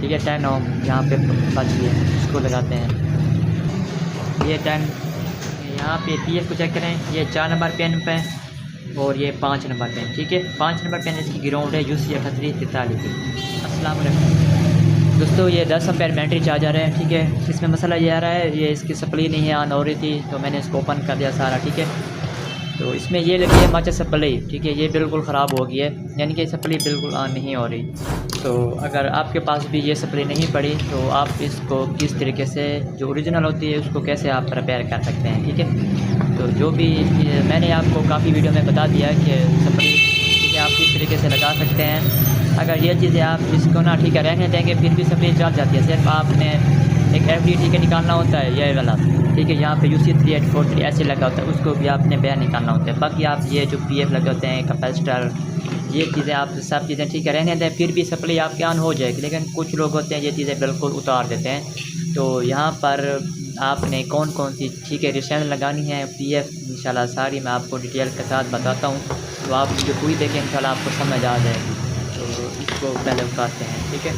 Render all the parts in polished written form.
ठीक है। 10 ओम यहाँ पे बच गया, इसको लगाते हैं। ये 10 यहाँ पे पीएफ को चेक करें, ये 4 नंबर पेन पे और ये 5 नंबर पेन, ठीक है। 5 नंबर पेन इसकी ग्राउंड है UC 3843 की। अस्सलाम वालेकुम दोस्तों, ये 10 एम्पेयर बैटरी चार्जर है, ठीक है। इसमें मसला ये आ रहा है, ये इसकी सप्लाई नहीं है, ऑन हो रही थी तो मैंने इसको ओपन कर दिया सारा, ठीक है। तो इसमें ये लगी है माचिस सप्लाई, ठीक है। ये बिल्कुल ख़राब हो गई है, यानी कि सप्लाई बिल्कुल ऑन नहीं हो रही। तो अगर आपके पास भी ये सप्लाई नहीं पड़ी तो आप इसको किस तरीके से, जो ओरिजिनल होती है उसको कैसे आप रिपेयर कर सकते हैं, ठीक है। तो जो भी मैंने आपको काफ़ी वीडियो में बता दिया कि सप्लाई, ठीक है, आप किस तरीके से लगा सकते हैं। अगर ये चीज़ें आप इसको ना, ठीक है, रहने देंगे फिर भी सप्लाई चल जाती है। सिर्फ आपने एक FD, ठीक है, निकालना होता है ये वाला, ठीक है। यहाँ पे UC 3843 ऐसे लगा होता है, उसको भी आपने बैन निकालना होता है। बाकी आप ये जो PF लगे होते हैं, कैपेसिटर, ये चीज़ें आप सब चीज़ें, ठीक है, रहने दें, फिर भी सप्लाई आपके ऑन हो जाएगी। लेकिन कुछ लोग होते हैं ये चीज़ें बिल्कुल उतार देते हैं। तो यहाँ पर आपने कौन कौन सी, ठीक है, रिसेंट लगानी है PF, इंशाल्लाह सारी मैं आपको डिटेल के साथ बताता हूँ। तो आप जो पूरी देखें इंशाल्लाह आपको समझ आ जाएगी। तो इसको पहले उतारते हैं, ठीक है।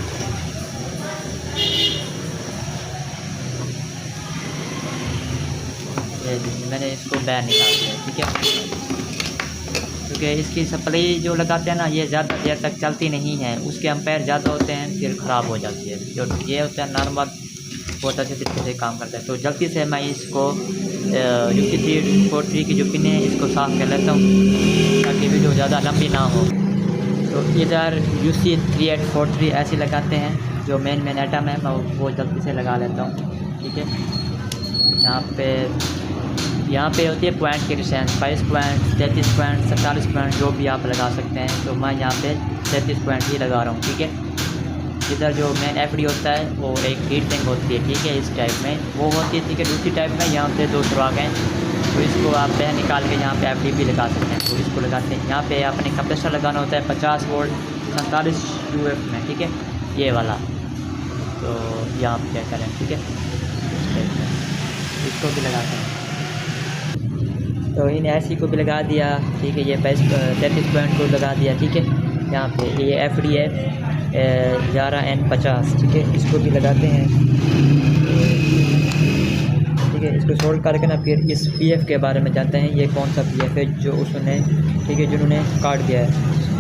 मैंने इसको बैन निकाल दिया, ठीक है। क्योंकि इसकी सप्लाई जो लगाते हैं ना, ये ज़्यादा देर तक चलती नहीं है, उसके एम्पेयर ज़्यादा होते हैं, फिर ख़राब हो जाती है। जो ये होता है नॉर्मल, बहुत अच्छे तरीके से काम करता है। तो जल्दी से मैं इसको UC 3843 की जो पिन है इसको साफ़ कर लेता हूँ ताकि वीडियो ज़्यादा लंबी ना हो। तो इधर UC 3843 ऐसे लगाते हैं, जो मेन आइटम है मैं वो जल्दी से लगा लेता हूँ, ठीक है। यहाँ पे होती है पॉइंट की डिस्टेंस 22 पॉइंट, 33 पॉइंट, 47 पॉइंट, जो भी आप लगा सकते हैं। तो मैं यहाँ पे 33 पॉइंट ही लगा रहा हूँ, ठीक है। इधर जो मेन FD होता है वो एक हीट सिंक होती है, ठीक है, इस टाइप में वो होती है, ठीक है। दूसरी टाइप में यहाँ पे 2 सुराख हैं, तो इसको आप बहन निकाल के यहाँ पे FD भी लगा सकते हैं। तो इसको लगाते हैं। यहाँ पे आपने कंप्रेसर लगाना होता है 50 वोल्ट 47 UF में, ठीक है, ये वाला। तो यहाँ पे क्या करें, ठीक है, इसको भी लगाते हैं। तो इन ऐसी को भी लगा दिया, ठीक है। ये 33 पॉइंट को लगा दिया, ठीक है। यहाँ पे ये FD है 11N50, ठीक है, इसको भी लगाते हैं, ठीक है। इसको सोल्व करके ना फिर इस PF के बारे में जानते हैं, ये कौन सा PF है जो उसने, ठीक है, जिन्होंने काट दिया है।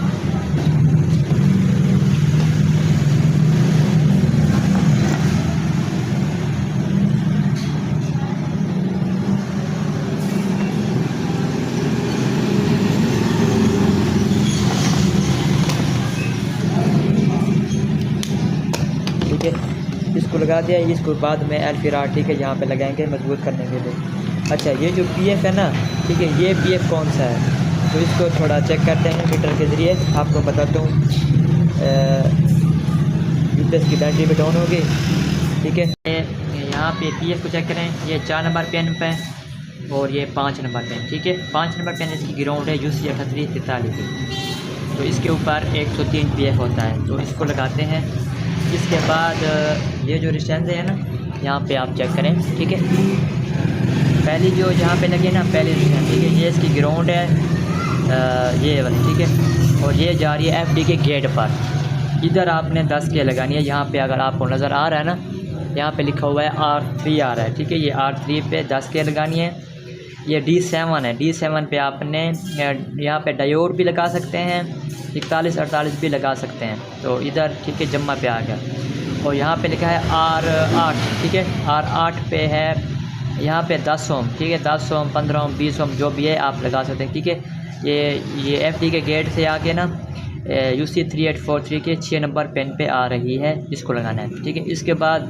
इसको लगा दिया। इसको बाद में L-Firar, ठीक है, यहाँ पे लगाएंगे मजबूत करने के लिए। अच्छा, ये जो PF है ना, ठीक है, ये PF कौन सा है, तो इसको थोड़ा चेक करते हैं मीटर के ज़रिए। आपको बताता हूँ, इसकी बैटरी पे डाउन होगी, ठीक है। यहाँ पे PF को चेक करें, ये 4 नंबर पेन पे और ये 5 नंबर पेन, ठीक है। 5 नंबर पेन इसकी ग्राउंड है UC 3843 की। तो इसके ऊपर 103 PF होता है, तो इसको लगाते हैं। इसके बाद ये जो रिस्टेंस है ना, यहाँ पे आप चेक करें, ठीक है। पहली जो जहाँ पे लगी है ना, पहली रिस्टेंस, ठीक है, ये इसकी ग्राउंड है, ये वाली, ठीक है। और ये जा रही है FD के गेट पर। इधर आपने 10 के लगानी है। यहाँ पे अगर आपको नज़र आ रहा है ना, यहाँ पे लिखा हुआ है R3 आ रहा है, ठीक है। ये R3 पे 10 के लगानी है। ये D7 है, D7 पे आपने यहाँ पे डायोड भी लगा सकते हैं, 41-48 भी लगा सकते हैं। तो इधर, ठीक है, जम्मा पे आ गया। और यहाँ पे लिखा है R8, ठीक है, R8 पे है यहाँ पे 10 ओम, ठीक है, 10 ओम, 15 ओम, 20 ओम, जो भी है आप लगा सकते हैं, ठीक है। ये FD के गेट से आके ना UC 3843 के 6 नंबर पेन पे आ रही है, इसको लगाना है, ठीक है। इसके बाद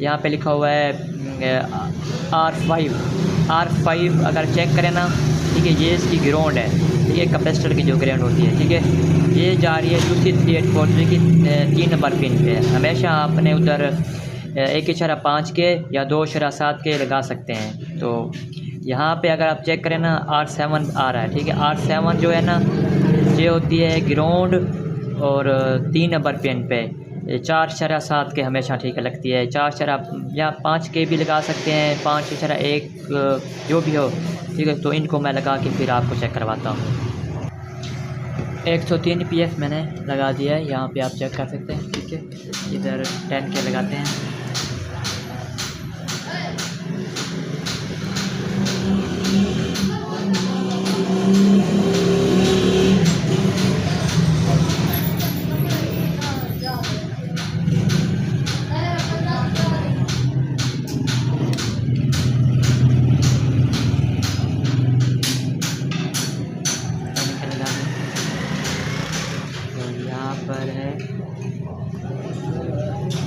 यहाँ पे लिखा हुआ है R5 अगर चेक करें ना, ठीक है, ये इसकी ग्राउंड है, ठीक है, कैपेसिटर की जो ग्राउंड होती है, ठीक है। ये जा रही है UC 3843 की 3 नंबर पिन पे। हमेशा आपने उधर 1.5 के या 2.7 के लगा सकते हैं। तो यहाँ पे अगर आप चेक करें ना, R7 आ रहा है, ठीक है। R7 जो है ना, ये होती है ग्राउंड और 3 नंबर पिन पे 4.7 के हमेशा, ठीक है, लगती है। 4 या 5 के भी लगा सकते हैं, 5.1 जो भी हो, ठीक है। तो इनको मैं लगा के फिर आपको चेक करवाता हूँ। 103 PF मैंने लगा दिया है, यहाँ पे आप चेक कर सकते हैं, ठीक है। इधर 10 के लगाते हैं। यहाँ पर है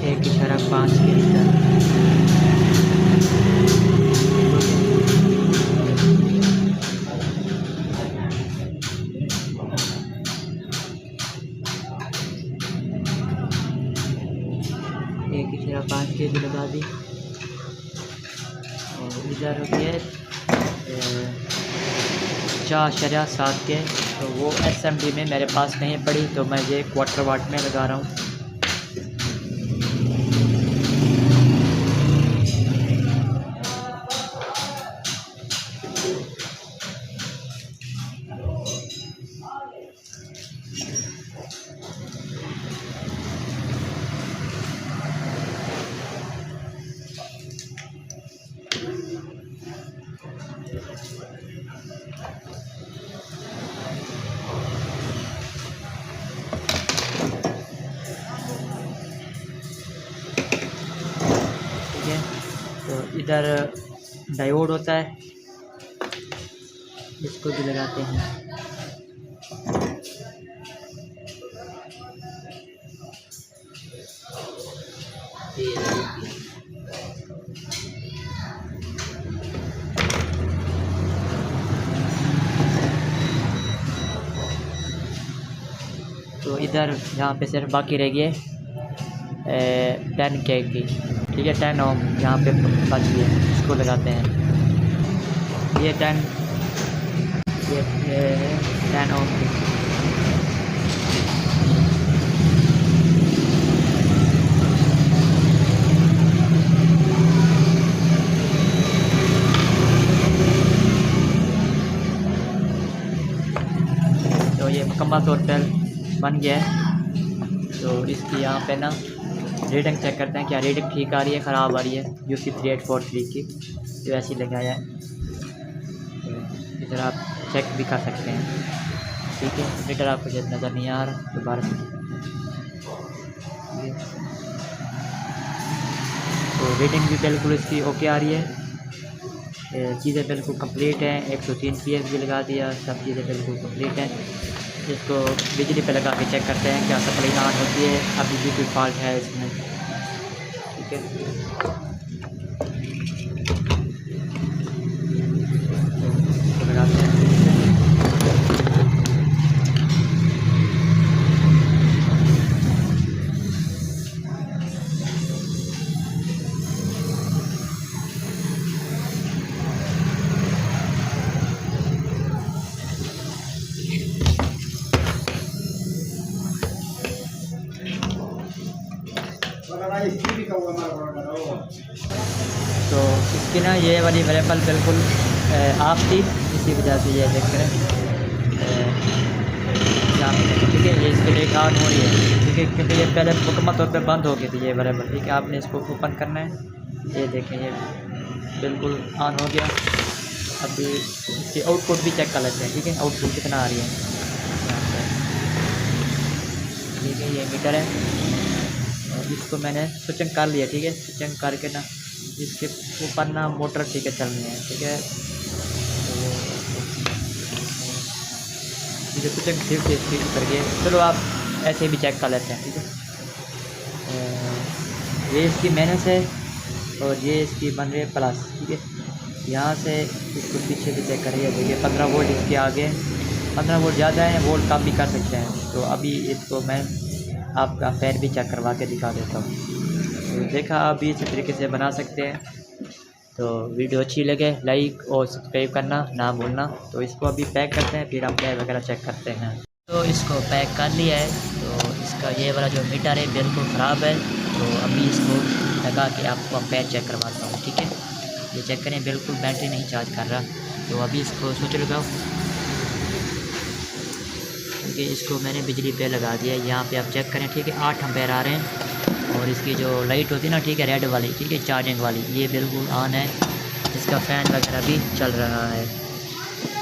1.5 के लीटर। एक 5 के जी लगा दी। और इधर होती है 4.7 के, तो वो SMD में मेरे पास नहीं पड़ी, तो मैं ये क्वार्टर वाट में लगा रहा हूँ। तो इधर डायोड होता है, इसको भी लगाते हैं। तो इधर यहाँ पे सिर्फ बाकी रह गए 10 के की, ठीक है। 10 ओम यहाँ पे बच गए, इसको लगाते हैं। ये 10 ओम की। तो ये मुकम्मल तौर पर बन गया है। तो इसकी यहाँ पे ना रीडिंग चेक करते हैं, क्या रीडिंग ठीक आ रही है, ख़राब आ रही है। UC 3843 की जो ऐसी लगाया है, तो इधर आप चेक भी कर सकते हैं, ठीक है। मीटर आपको जब नज़र नहीं आ रहा दोबारा से, तो रीडिंग भी बिल्कुल इसकी ओके आ रही है। चीज़ें बिल्कुल कंप्लीट हैं। 103 PS भी लगा दिया, सब चीज़ें बिल्कुल कंप्लीट हैं। इसको बिजली पे लगा के चेक करते हैं क्या सप्लाई ऑन होती है, अभी भी कोई फॉल्ट है इसमें, ठीक है। तो लगाते हैं। तो इसकी ना ये वाली वेरिएबल बिल्कुल ऑफ थी, इसी वजह से ये देख रहे हैं, ठीक है। ये इसके लिए ऑन हो रही है, ठीक है, क्योंकि ये पहले मुकम्मल तौर पे बंद हो गई थी ये वेरिएबल, ठीक है। आपने इसको ओपन करना है, ये देखें ये बिल्कुल ऑन हो गया। अभी इसकी आउटपुट भी चेक कर लेते हैं, ठीक है, आउटपुट कितना आ रही है यहाँ पर, ठीक है। ये मीटर है, इसको मैंने स्विचिंग कर लिया, ठीक है। स्विचिंग करके ना इसके ऊपर ना मोटर, ठीक है, चल रही है, ठीक है। तो ये स्विचिंग ठीक है इसकी करके, चलो आप ऐसे भी चेक कर लेते हैं, ठीक है। ये इसकी माइनस है और ये इसकी बन रही है प्लस, ठीक है। यहाँ से इसको पीछे भी चेक करिए, देखिए 15 वोल्ट इसके आगे, 15 वोल्ट ज़्यादा है, वोल्ट कम भी कर सकते हैं। तो अभी इसको मैं आपका फैन भी चेक करवा के दिखा देता हूँ। तो देखा, आप भी इसी तरीके से बना सकते हैं। तो वीडियो अच्छी लगे लाइक और सब्सक्राइब करना ना भूलना। तो इसको अभी पैक करते हैं, फिर हम प्लेयर वगैरह चेक करते हैं। तो इसको पैक कर लिया है। तो इसका ये वाला जो मीटर है बिल्कुल ख़राब है, तो अभी इसको लगा के आपको हम पैर चेक करवाता हूँ, ठीक है। ये चेक करें, बिल्कुल बैटरी नहीं चार्ज कर रहा। तो अभी इसको स्विच लगाओ, ठीक है। इसको मैंने बिजली पे लगा दिया है, यहाँ पे आप चेक करें, ठीक है। 8 एम्पेयर आ रहे हैं, और इसकी जो लाइट होती है ना, ठीक है, रेड वाली, ठीक है, चार्जिंग वाली, ये बिल्कुल ऑन है। इसका फ़ैन वगैरह भी चल रहा है।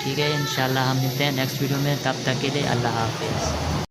ठीक है, इंशाल्लाह हम मिलते हैं नेक्स्ट वीडियो में, तब तक के लिए अल्लाह हाफ़िज़।